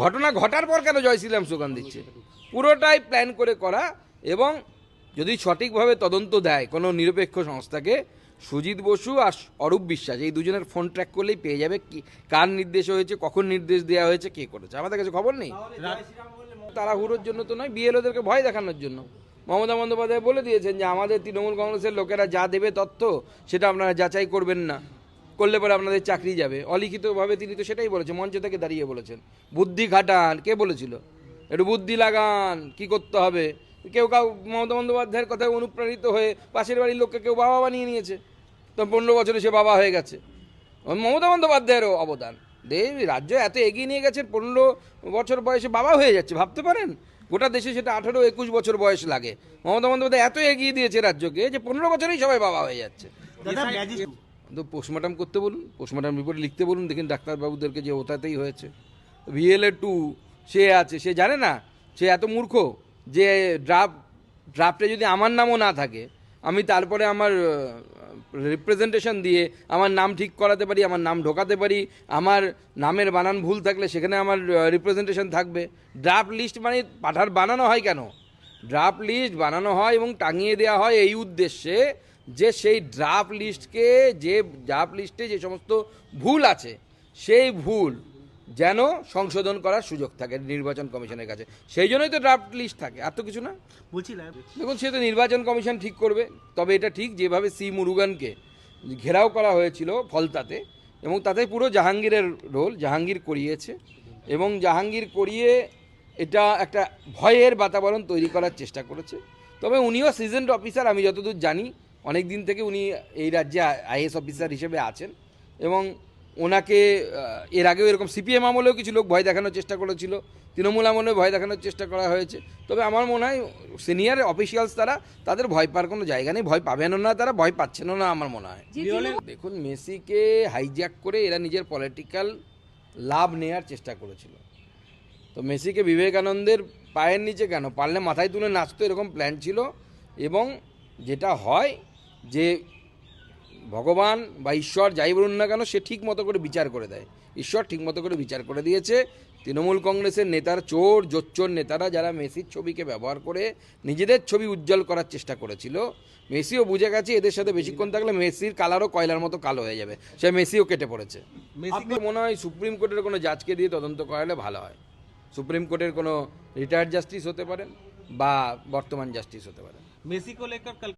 ঘটনা ঘটার পর কেন জয় শ্রীরাম স্লোগান দিচ্ছে? পুরোটাই প্ল্যান করে করা। এবং যদি সঠিকভাবে তদন্ত দেয় কোনো নিরপেক্ষ সংস্থাকে, সুজিত বসু আর অরূপ বিশ্বাস এই দুজনের ফোন ট্র্যাক করলেই পেয়ে যাবে কি কার নির্দেশ হয়েছে, কখন নির্দেশ দেওয়া হয়েছে, কে করেছে। আমাদের কাছে খবর নেই। তাড়াহুড়োর জন্য তো নয়, বিএলওদেরকে ভয় দেখানোর জন্য। মমতা বন্দ্যোপাধ্যায় বলে দিয়েছেন যে আমাদের তৃণমূল কংগ্রেসের লোকেরা যা দেবে তথ্য, সেটা আপনারা যাচাই করবেন না, করলে পরে আপনাদের চাকরি যাবে। অলিখিতভাবে তিনি তো সেটাই বলেছেন, মঞ্চ থেকে দাঁড়িয়ে বলেছেন। বুদ্ধি খাটান, কে বলেছিল? একটু বুদ্ধি লাগান, কি করতে হবে। কেউ মমতা বন্দ্যোপাধ্যায়ের কথায় অনুপ্রাণিত হয়ে পাশের বাড়ির লোককে কেউ বাবা বানিয়ে নিয়েছে, তো 15 বছরে সে বাবা হয়ে গেছে। মমতা বন্দ্যোপাধ্যায়েরও অবদান। রাজ্য এত এগিয়ে নিয়ে গেছে, 15 বছর বয়সে বাবা হয়ে যাচ্ছে, ভাবতে পারেন? গোটা দেশে সেটা 18-21 বছর বয়স লাগে। মমতা বন্দ্যোপাধ্যায় এত এগিয়ে দিয়েছে রাজ্যকে যে 15 বছরেই সবাই বাবা হয়ে যাচ্ছে। তো পোস্টমর্টম করতে বলুন, পোস্টমর্টম রিপোর্ট লিখতে বলুন, দেখুন ডাক্তারবাবুদেরকে যে ওটাতেই হয়েছে। VLA-2 সে আছে, সে জানে না? সে এত মূর্খ যে ড্রাফটে যদি আমার নামও না থাকে, আমি তারপরে আমার রিপ্রেজেন্টেশন দিয়ে আমার নাম ঠিক করাতে পারি, আমার নাম ঢোকাতে পারি। আমার নামের বানান ভুল থাকলে সেখানে আমার রিপ্রেজেন্টেশন থাকবে। ড্রাফট লিস্ট মানে পাঠার বানানো হয় কেন? ড্রাফট লিস্ট বানানো হয় এবং টাঙিয়ে দেওয়া হয় এই উদ্দেশ্যে যে সেই ড্রাফট লিস্টে যে সমস্ত ভুল আছে, সেই ভুল যেন সংশোধন করার সুযোগ থাকে নির্বাচন কমিশনের কাছে। সেই জন্যই তো ড্রাফট লিস্ট থাকে, আর তো কিছু না। বলছিলাম দেখুন, সে তো নির্বাচন কমিশন ঠিক করবে। তবে এটা ঠিক, যেভাবে মুরুগানকে ঘেরাও করা হয়েছিল ফলতাতে, এবং তাতে পুরো জাহাঙ্গীরের রোল, জাহাঙ্গীর করিয়েছে। এবং জাহাঙ্গীর করিয়ে এটা একটা ভয়ের বাতাবরণ তৈরি করার চেষ্টা করেছে। তবে উনিও সিজনড অফিসার, আমি যতদূর জানি অনেক দিন থেকে উনি এই রাজ্যে IAS অফিসার হিসেবে আছেন। এবং ওনাকে এর আগেও এরকম CPM আমলেও কিছু লোক ভয় দেখানোর চেষ্টা করেছিল, তৃণমূল আমলেও ভয় দেখানোর চেষ্টা করা হয়েছে। তবে আমার মনে হয় সিনিয়র অফিসিয়ালস তাদের ভয় পাওয়ার কোনো জায়গা নেই, ভয় পাবেনও না, তারা ভয় পাচ্ছেনও না আমার মনে হয়। দেখুন, মেসিকে হাইজ্যাক করে এরা নিজের পলিটিক্যাল লাভ নেওয়ার চেষ্টা করেছিল। তো মেসিকে বিবেকানন্দের পায়ের নিচে কেন, পারলে মাথায় তুলে নাচতো, এরকম প্ল্যান ছিল। এবং যেটা হয় যে ভগবান বা ঈশ্বর যাই বলুন না কেন, সে ঠিক মতো করে বিচার করে দেয়। ঈশ্বর ঠিক মতো করে বিচার করে দিয়েছে। তৃণমূল কংগ্রেসের নেতার জোচ্চোর নেতারা যারা মেসির ছবিকে ব্যবহার করে নিজেদের ছবি উজ্জ্বল করার চেষ্টা করেছিল, মেসিও বুঝে গেছে এদের সাথে বেশিক্ষণ থাকলে মেসির কালারও কয়লার মতো কালো হয়ে যাবে, সে মেসিও কেটে পড়েছে। আপনার মনে হয় সুপ্রিম কোর্টের কোনো জাজকে দিয়ে তদন্ত করালে ভালো হয়। সুপ্রিম কোর্টের কোনো রিটায়ার্ড জাস্টিস হতে পারেন বা বর্তমান জাস্টিস হতে পারেন। मेसी को लेकर कल